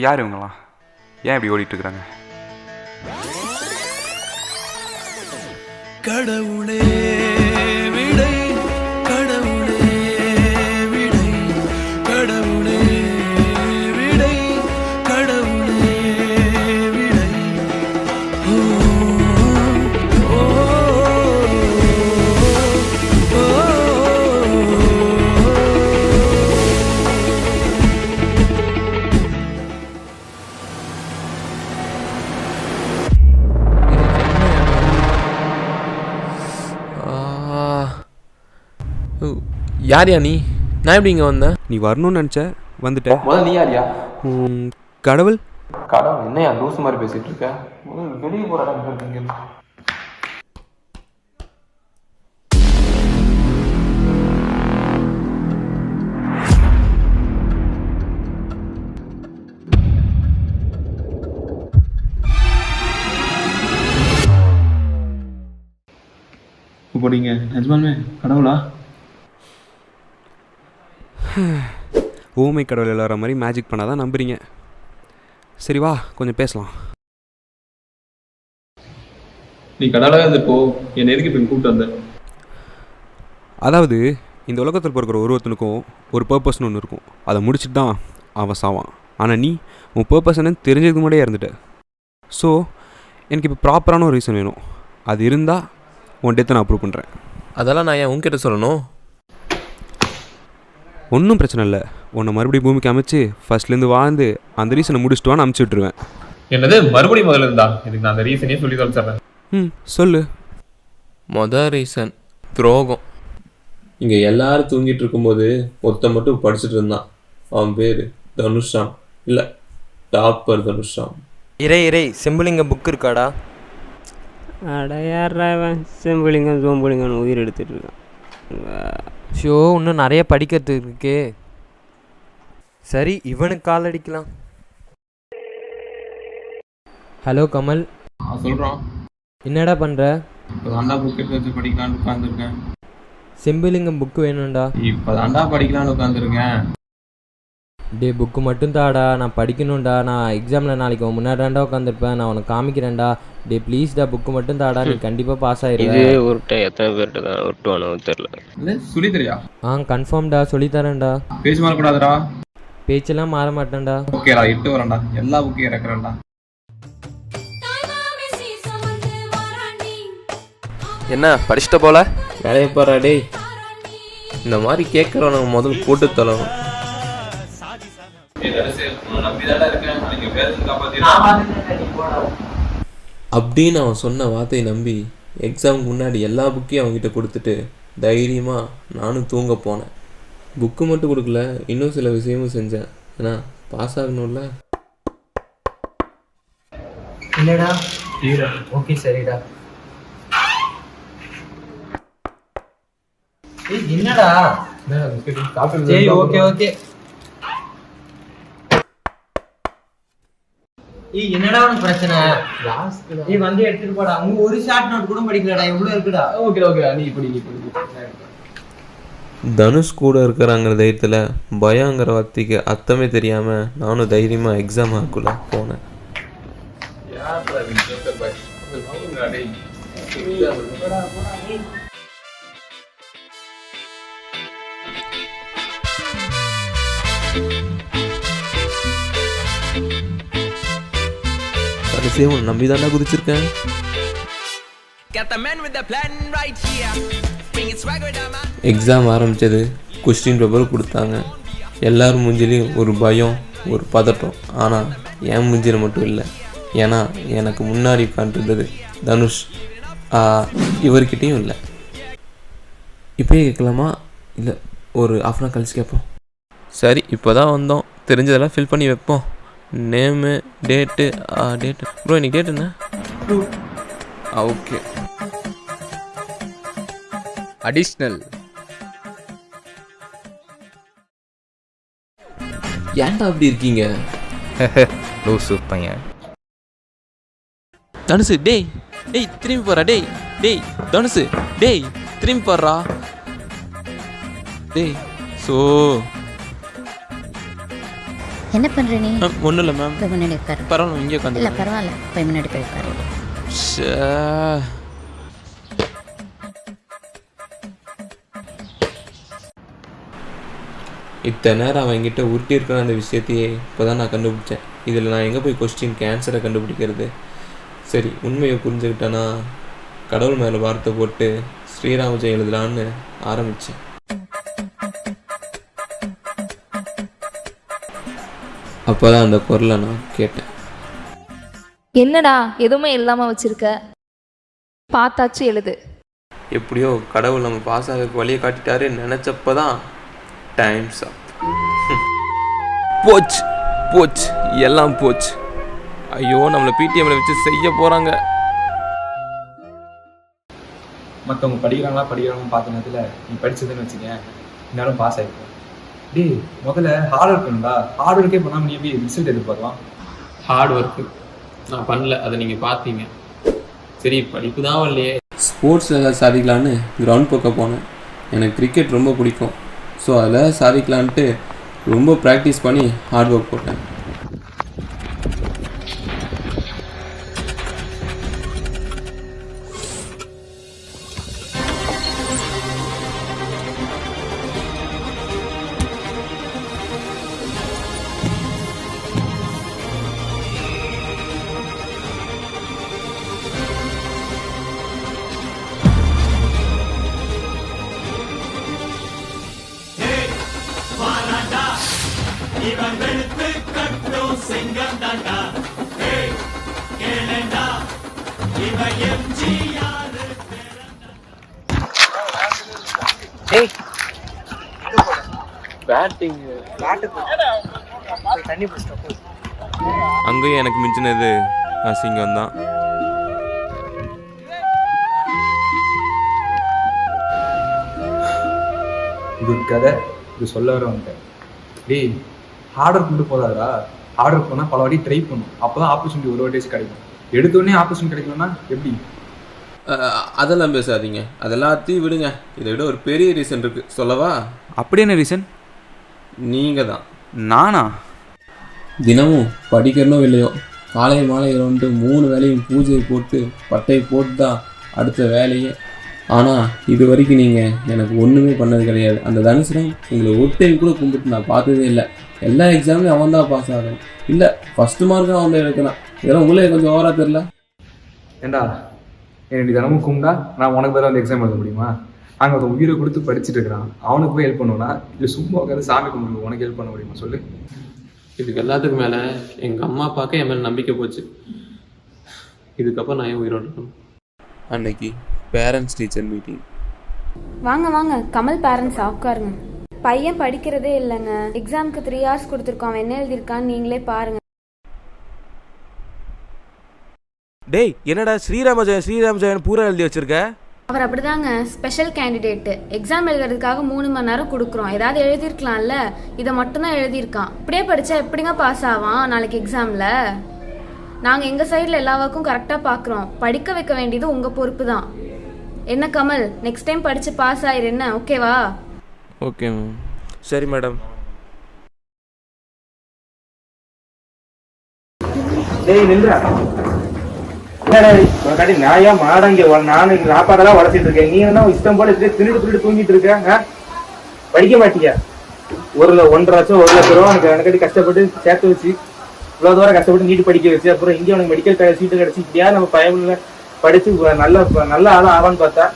யார் இவங்களாம்? ஏன் இப்படி ஓடிட்டுருக்குறாங்க? கடவுளே விடை, கடவுளே விடை, கடவுளே விடை, கடவுளே விடை. ஓ, ஓ, ஓ, ஓ. யார் யா நீ? நான் எப்படி இங்கே வந்தேன்? நீ வரணும்னு நினச்ச, வந்துட்ட. முதல்ல நீ யாரியா? கடவுள் கடவுள் என்னையா லூஸ் மாதிரி பேசிட்டு இருக்க? முதல்ல வெளியே போகிற இடம் இங்கே. இப்போ நீங்கள் நிஜமாலுமே கடவுளா? ஊமை கடவுள் எல்லார மாதிரி மேஜிக் பண்ணால் தான் நம்புறீங்க. சரி வா, கொஞ்சம் பேசலாம். நீ கடவுளாக இருந்துப்போ என்னை எதுக்கு இப்போ கூப்பிட்டு வந்த? அதாவது இந்த உலகத்தில் பிறக்கிற ஒருத்தனுக்கும் ஒரு பர்பஸ்னு ஒன்று இருக்கும். அதை முடிச்சுட்டு தான் அவன் சாவான். ஆனால் நீ உன் பர்பஸ் என்னன்னு தெரிஞ்சதுக்கு முன்னாடியே இருந்துட்ட. ஸோ எனக்கு இப்போ ப்ராப்பரான ஒரு ரீசன் வேணும். அது இருந்தால் உன் டெத்தை நான் அப்ரூவ் பண்ணுறேன். அதெல்லாம் நான் ஏன் உன்கிட்ட சொல்லணும்? ஒன்றும் பிரச்சனை இல்லை. உன்னை மறுபடியும் பூமிக்கு அமைச்சு ஃபர்ஸ்ட்லேருந்து வாழ்ந்து அந்த ரீசனை முடிச்சுட்டு வான்னு அமுச்சு விட்டுருவேன். என்னது மறுபடியும் முதல்ல இருந்தா? இதுக்கு நான் அந்த ரீசனே சொல்லி தொலைச்சிட்றேன். சொல்லு. மொதல் ரீசன் துரோகம். இங்கே எல்லாரும் தூங்கிட்டு இருக்கும்போது ஒருத்தன் மட்டும் படிச்சுட்டு இருந்தான். அவன் பேர் தனுஷாம். இல்லை, டாப்பர் தனுஷாம். இறை செம்புலிங்க புக் இருக்காடா? அடையாடுறவன் செம்புலிங்கம் சோம்புலிங்கன்னு உயிர் எடுத்துகிட்டு இருக்கான். ஷோ இன்னும் நிறைய படிக்கிறதுக்கு இருக்கே. சரி, இவனுக்கு கால் அடிக்கலாம். ஹலோ கமல், சொல்கிறான். என்னடா பண்ணுற? இப்போ தாண்டா புக் எடுத்து வச்சு படிக்கலான்னு உட்காந்துருக்கேன். செம்புலிங்கம் புக்கு வேணும்டா. இப்போ தாண்டா படிக்கலான்னு உட்காந்துருக்கேன். டே புக்கு மட்டும் தாடா, நான் படிக்கணும்டா. நான் எக்ஸாமில் நாளைக்கு முன்னாடிடா உட்காந்துருப்பேன். நான் உனக்கு காமிக்கிறேன்டா. டே ப்ளீஸ்டா புக்கு மட்டும் தாடா, நீ கண்டிப்பாக பாஸ் ஆயிடுவே. ஒரு டைம் எத்தனை பேர்கிட்ட தான் ஒட்டுவானோ தெரில. இல்லை சொல்லி தெரியா? கன்ஃபார்ம்டா, சொல்லித்தரேன்டா. பேச்சு மாறக்கூடாதுடா. பேச்செல்லாம் மாற மாட்டேன்டா. ஓகேடா, இட்டு வரேன்டா. எல்லா புக்கையும் இறக்குறேன்டா. என்ன படிச்சுட்ட போல? வேலையை பாரு டேய். இந்த மாதிரி கேட்குறவனுக்கு முதல் போட்டு தரணும். அப்படின்னு அவன் சொன்ன வார்த்தையை நம்பி எக்ஸாமுக்கு முன்னாடி எல்லா புக்கையும் அவங்ககிட்ட கொடுத்துட்டு தைரியமாக நானும் தூங்க போனேன். புக்கு மட்டும் கொடுக்கல, இன்னும் சில விஷயமும் செஞ்சேன். ஏன்னா பாஸ் ஆகணும்ல. இல்லடா, ஓகே சரிடா. என்னடா? சரி ஓகே ஓகே. என்னடா உனக்கு பிரச்சனை? நீ வண்டி எடுத்துட்டு போடா. உங்க ஒரு ஷார்ட் நோட் கூட படிக்கலடா, எவ்வளவு இருக்குடா? ஓகே நீ படி. தனுஷ் கூட இருக்கிறாங்கிற தைரியத்தில் பயங்கிற வார்த்தைக்கு அர்த்தமே தெரியாமல் நானும் தைரியமாக எக்ஸாம் ஆக்குள்ள போனேன். கடைசியாக உன்னை நம்பி தாண்டா குதிச்சிருக்கேன். எக்ஸாம் ஆரம்பித்தது. கொஸ்டின் பேப்பர் கொடுத்தாங்க. எல்லாரும் மூஞ்சிலையும் ஒரு பயம், ஒரு பதட்டம். ஆனால் என் மூஞ்சியில் மட்டும் இல்லை. ஏன்னா எனக்கு முன்னாடி உட்காந்துருந்தது தனுஷ். இவர்கிட்டையும் இல்லை. இப்போயே கேட்கலாமா இல்லை ஒரு ஆஃப் அன் ஹவர் கழிச்சு கேட்போம்? சரி, இப்போ தான் வந்தோம், தெரிஞ்சதெல்லாம் ஃபில் பண்ணி வைப்போம். Name, date. ப்ரோ இன்னைக்கு டேட் என்ன? ஓகே. அடிஷ்னல். ஏன்டா அப்படி இருக்கீங்க? லூசு பையன். தனுசு டேய் திரும்பி போறா. டேய் தனுசு டேய் திரும்பி போடுறா. டேய் ஸோ என்ன பண்ணுற நீ? ஒன்றும் இல்லை மேம். போய் முன்னாடி உட்காரு. பரவாயில்ல, இங்கே இல்லை உட்காந்து. பரவாயில்ல, போய் முன்னாடி போய் உட்காரு. இத்தனை நேரம் அவன் என்கிட்ட உருட்டி இருக்கிற அந்த விஷயத்தையே இப்போ தான் நான் கண்டுபிடிச்சேன். இதில் நான் எங்கே போய் கொஸ்டின் ஆன்சரை கண்டுபிடிக்கிறது? சரி, உண்மையை புரிஞ்சுக்கிட்டேன்னா கடவுள் மேலே வார்த்தை போட்டு ஸ்ரீராமஜெயம் எழுதலான்னு ஆரம்பித்தேன். அப்போ தான் அந்த குரலை நான் கேட்டேன். என்னடா எதுவுமே இல்லாமல் வச்சிருக்க? பார்த்தாச்சு எழுது. எப்படியோ கடவுள் நம்ம பாஸ் ஆகிறதுக்கு வழியை காட்டிட்டாரு நினச்சப்போ தான் டைம்ஸ் அப். போச்சு போச்சு, எல்லாம் போச்சு. ஐயோ, நம்மளை பிடிஎம்ல வச்சு செய்ய போகிறாங்க. மற்றவங்க படிக்கிறாங்கன்னு பார்த்த நேரத்தில் நீ படிச்சதுன்னு வச்சுக்கேன், இந்நேரம் பாஸ் ஆகிருக்கும். டேய், முதல்ல ஹார்ட் ஒர்க் பண்ணுடா. ஹார்ட் ஒர்க்கே பண்ணாமல் நீ எப்படி ரிசல்ட் எதிர்பார்க்கலாம்? ஹார்ட் ஒர்க்கு நான் பண்ணல, அதை நீங்கள் பார்த்தீங்க. சரி, படிப்பு தான் இல்லையே. ஸ்போர்ட்ஸில் ஏதாவது சாதிக்கலான்னு கிரவுண்ட் பக்கம் போனேன். எனக்கு கிரிக்கெட் ரொம்ப பிடிக்கும். ஸோ அதில் சாதிக்கலான்ட்டு ரொம்ப ப்ராக்டிஸ் பண்ணி ஹார்ட் ஒர்க் போட்டேன். அங்கேயும் எனக்கு மிஞ்சினது அசிங்கம் தான். இது ஒரு கதை, இது சொல்ல வர வந்துட்டேன். டேய், ஹார்ட் ஒர்க் மட்டும் போதாதா. ஹார்ட் ஒர்க் பண்ணால் பல வாட்டி ட்ரை பண்ணும். அப்போ தான் ஆப்பர்ச்சுனிட்டி ஒரு வாட்டிஸ் கிடைக்கும். எடுத்தோடனே ஆப்பர்ச்சுனிட்டி கிடைக்கணும்னா எப்படி? அதெல்லாம் பேசாதீங்க, அதெல்லாத்தையும் விடுங்க. இதை விட ஒரு பெரிய ரீசன் இருக்குது, சொல்லவா? அப்படி என்ன ரீசன்? நீங்கள் தான். நானா? தினமும் படிக்கிறனோ இல்லையோ, காலை மாலை 3 வேலையும் பூஜை போட்டு பட்டை போட்டு தான் அடுத்த வேலையே. ஆனால் இது வரைக்கும் நீங்கள் எனக்கு ஒன்றுமே பண்ணது கிடையாது. அந்த தனுசுரம் உங்களை ஒரு டைம் கூட கும்பிட்டு நான் பார்த்ததே இல்லை. எல்லா எக்ஸாம்லையும் அவன் தான் பாஸ் ஆகணும், இல்லை ஃபஸ்ட்டு மார்க்கும் அவன் தான் எடுக்கலாம். இதெல்லாம் உங்களுக்கு கொஞ்சம் ஓவராக தெரில. ஏண்டா, என்னை தினமும் கும்பிட்டா நான் உனக்கு பேர் வந்து எக்ஸாம் எழுத முடியுமா? அங்கே ஒரு உயிரை கொடுத்து படிச்சுட்டு இருக்கிறான், அவனுக்கு போய் ஹெல்ப் பண்ணுவேன்னா இல்லை சும்மா உட்காந்து சாமி கும்பிட்டு உனக்கு ஹெல்ப் பண்ண முடியுமா சொல்லு? இதுக்கு எல்லாத்துக்கும் மேலே எங்கள் அம்மா அப்பாவுக்கு என் மேலே நம்பிக்கை போச்சு. இதுக்கப்புறம் நான் ஏன் உயிரோடு இருக்கணும்? அன்னைக்கு பேரண்ட்ஸ் டீச்சர் மீட்டிங். வாங்க வாங்க, கமல் பேரண்ட்ஸ் உட்காருங்க. பையன் படிக்கிறதே இல்லைங்க. எக்ஸாமுக்கு 3 hours கொடுத்துருக்கோம். அவன் என்ன எழுதியிருக்கான்னு நீங்களே பாருங்க. டேய், என்னடா ஸ்ரீராமஜெயம் பூரா எழுதி வச்சிருக்க? அவர் அப்படிதாங்க, ஸ்பெஷல் கேண்டிடேட்டு. எக்ஸாம் எழுதுறதுக்காக 3 மணி நேரம் கொடுக்குறோம். ஏதாவது எழுதியிருக்கலாம்ல, இதை மட்டும்தான் எழுதியிருக்கான். இப்படியே படித்தா எப்படிங்க பாஸ் ஆவான் நாளைக்கு எக்ஸாமில்? நாங்கள் எங்கள் சைடில் எல்லா ஒர்க்கும் கரெக்டாக பார்க்குறோம். படிக்க வைக்க வேண்டியது உங்கள் பொறுப்பு தான். என்ன கமல், நெக்ஸ்ட் டைம் படித்து பாஸ் ஆயிரு, என்ன ஓகேவா? Okay ma'am. சரி மேடம். டேய் நில்றா. நாயா மாடங்க நானும் சாப்பாடெல்லாம் உடச்சிட்டு இருக்கேன். நீ என்ன இஷ்டம் போல திருட்டு தூங்கிட்டு இருக்க? படிக்க மாட்டியா? 1.5 லட்சம் 1 லட்ச ரூபா எனக்கு கஷ்டப்பட்டு சேர்த்து வச்சு இவ்வளோ தூரம் கஷ்டப்பட்டு நீட்டு படிக்க வச்சு, அப்புறம் இங்கே உனக்கு மெடிக்கல் சீட்டு கிடச்சி இப்படியா நம்ம பயமில்ல படிச்சு நல்ல ஆளும் ஆவான்னு பார்த்தா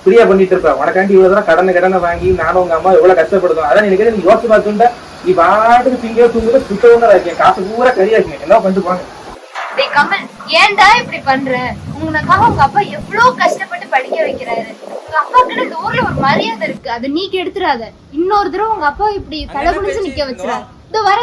ஃப்ரீயா பண்ணிட்டு இருப்பேன். உனக்காண்டி இவ்வளோ தூரம் கடனை வாங்கி நானும் உங்க அம்மா எவ்வளோ கஷ்டப்படுத்தோம். அதான் எனக்கு நீ யோசிச்சு பார்த்துட்டா நீ பாட்டுக்கு திங்க தூங்குற சுத்தவங்க இருக்கேன். காசு பூரா கரியா இருக்கேன். என்ன பண்ணிட்டு போங்க. கமல், ஏன்டா இப்படி பண்ற? உங்களுக்காக உங்க அப்பா எவ்வளவு கஷ்டப்பட்டு படிக்க வைக்கிறாரு. உங்க அப்பாவுக்கு இந்த ஊர்ல ஒரு மரியாதை இருக்கு, அதை நீ கெடுத்துறாத. இன்னொரு தடவை உங்க அப்பா இப்படி தலை குடிச்சு நிக்க வச்சிடாரு. இதோ வர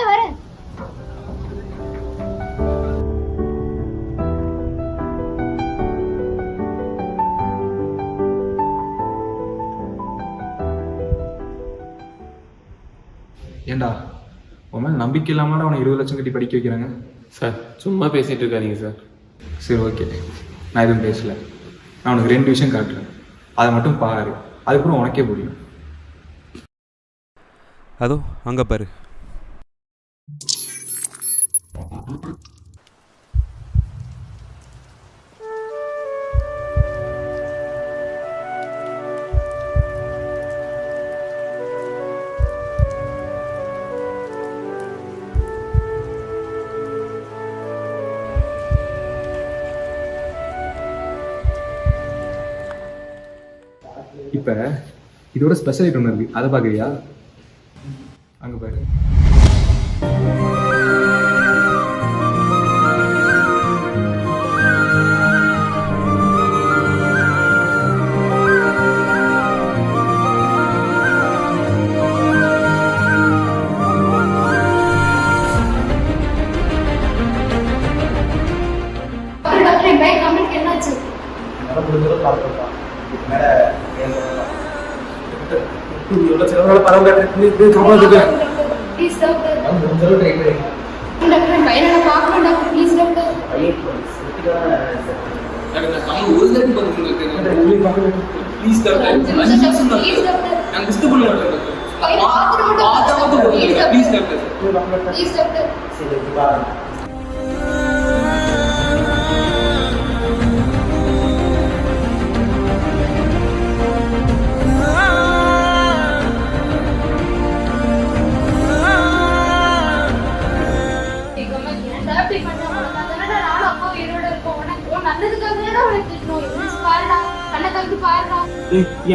ஏண்டா, உன் மேலே நம்பிக்கை இல்லாமல் அவனை 20 லட்சம் கட்டி படிக்க வைக்கிறாங்க. சார் சும்மா பேசிகிட்டு இருக்காதீங்க சார். சரி ஓகே, நான் எதுவும் பேசல. நான் உனக்கு 2 விஷயம் காட்டுறேன், அதை மட்டும் பாரு. அதுக்கப்புறம் உனக்கே புரியும். அதோ அங்கே பாரு. இப்போ இதோட ஸ்பெஷல் ஐட்டம் ஒன்று இருக்குது, அதை பார்க்குறியா? அங்கே பாரு.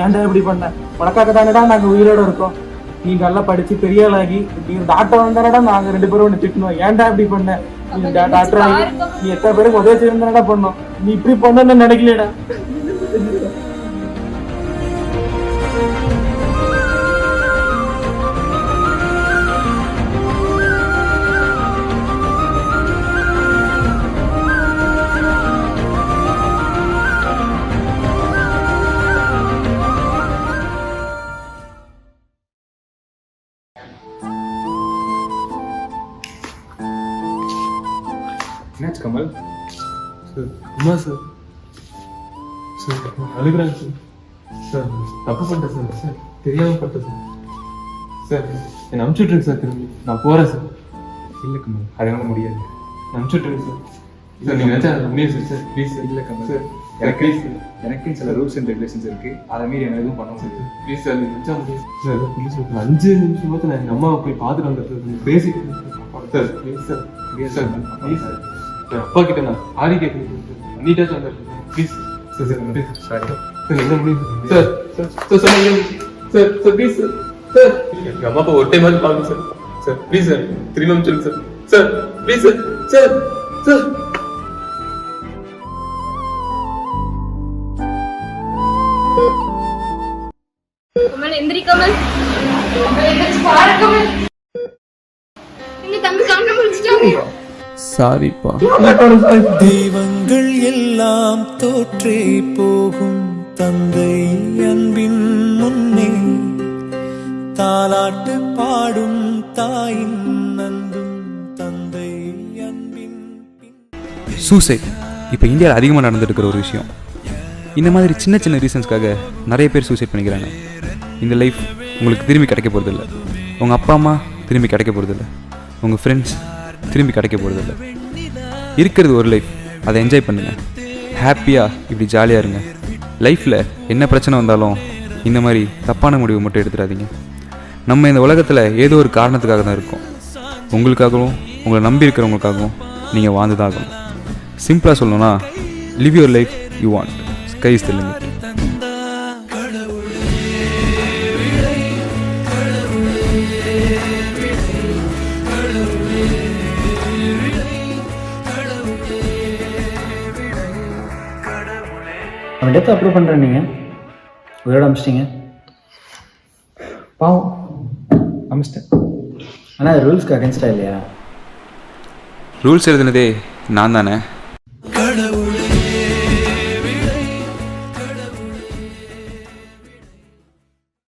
ஏன்டா இப்படி பண்ண? உனக்காக தானடா நாங்க உயிரோட இருக்கோம். நீ நல்லா படிச்சு பெரிய ஆளாகி நீ டாக்டர் வந்தானடா நாங்க 2 பேரும் ஒன்று திட்டணும். ஏன்டா இப்படி பண்ண? நீ டாக்டர் ஆகி நீ எத்தனை பேருக்கு உதவி செய்யணும்னு பண்ணோம். நீ இப்படி பண்ணன்னு நினைக்கலடா. என்னாச்சு கமல்? சார் அம்மா சார் சார் அழுகுறாங்க சார். சார் தப்பு பண்ணிட்டேன் சார். சார் தெரியாமல் பண்ணிட்டேன் சார். சார் என்னை அனுப்பிச்சுட்ருங்க சார். திரும்பி நான் போகிறேன் சார். இல்லை கமல், அதனால முடியாது. அனுப்பிச்சுட்ருங்க சார். சார் நீங்கள் நினச்சா முடியாது சார். Sir please sir. இல்லை கமல் சார் எனக்குன்னு சில ரூல்ஸ் அண்ட் ரெகுலேஷன்ஸ் இருக்குது, அதை மீறி என்ன எதுவும் பண்ண முடியாது. ப்ளீஸ் சார் நீங்கள் நினச்சா முடியாது சார். ப்ளீஸ் சார் 5 நிமிஷம் பார்த்து நான் எங்கள் அம்மாவை போய் பார்த்துட்டு வந்துடுறேன். பேசிட்டு sir please sir. Sir please sir. Sir அப்பா கிட்ட நான் ஆரி கேட்குறேன். நீட்டாச்சும் வந்துடுறேன் please sir. Sir please sorry sir. என்ன முடியும் sir? Sir sir sir sir sir please sir. Sir எங்கள் அம்மா அப்பா ஒரு டைம் மாதிரி பாருங்க சார். சார் ப்ளீஸ் சார் திரும்பி அனுப்பிச்சுடுங்க sir. Sir please sir. Sir sir Kamal எந்திரி கமல். பாரு கமல். எங்க தம்பி கண்ணு முடிச்சிட்டாங்க. சாரிப்பா. தெய்வங்கள் எல்லாம் தோற்றே போகும் தந்தை அன்பின் முன்னே தாலாட்டு பாடும் தாயின் அன்பும் தந்தை அன்பின். சூசைட் இப்போ இந்தியாவில் அதிகமாக நடந்துட்டு இருக்கிற ஒரு விஷயம். இந்த மாதிரி சின்ன சின்ன ரீசன்ஸ்க்காக நிறைய பேர் சூசைட் பண்ணிக்கிறாங்க. இந்த லைஃப் உங்களுக்கு திரும்பி கிடைக்க போகிறதில்ல. உங்கள் அப்பா அம்மா திரும்பி கிடைக்க போகிறதில்ல. உங்கள் ஃப்ரெண்ட்ஸ் திரும்பி கிடைக்க போகிறதில்ல. இருக்கிறது ஒரு லைஃப், அதை என்ஜாய் பண்ணுங்கள். ஹாப்பியாக இப்படி ஜாலியாக இருங்க. லைஃப்பில் என்ன பிரச்சனை வந்தாலும் இந்த மாதிரி தப்பான முடிவு மட்டும் எடுத்துடாதீங்க. நம்ம இந்த உலகத்தில் ஏதோ ஒரு காரணத்துக்காக தான் இருக்கோம். உங்களுக்காகவும் உங்களை நம்பி இருக்கிறவங்களுக்காகவும் நீங்கள் வாழ்ந்து தான் ஆகணும். சிம்பிளாக சொல்லணும்னா, live your life you want. Sky is the limit. அவன் டெத்தை அப்ரூவ் பண்ணுறேன். நீங்கள் உயிரோட அமிச்சிட்டிங்க. பாவம் அமிச்சிட்டேன். ஆனால் அது ரூல்ஸ்க்கு அகேன்ஸ்டாக இல்லையா? ரூல்ஸ் எழுதுனதே நான் தானே.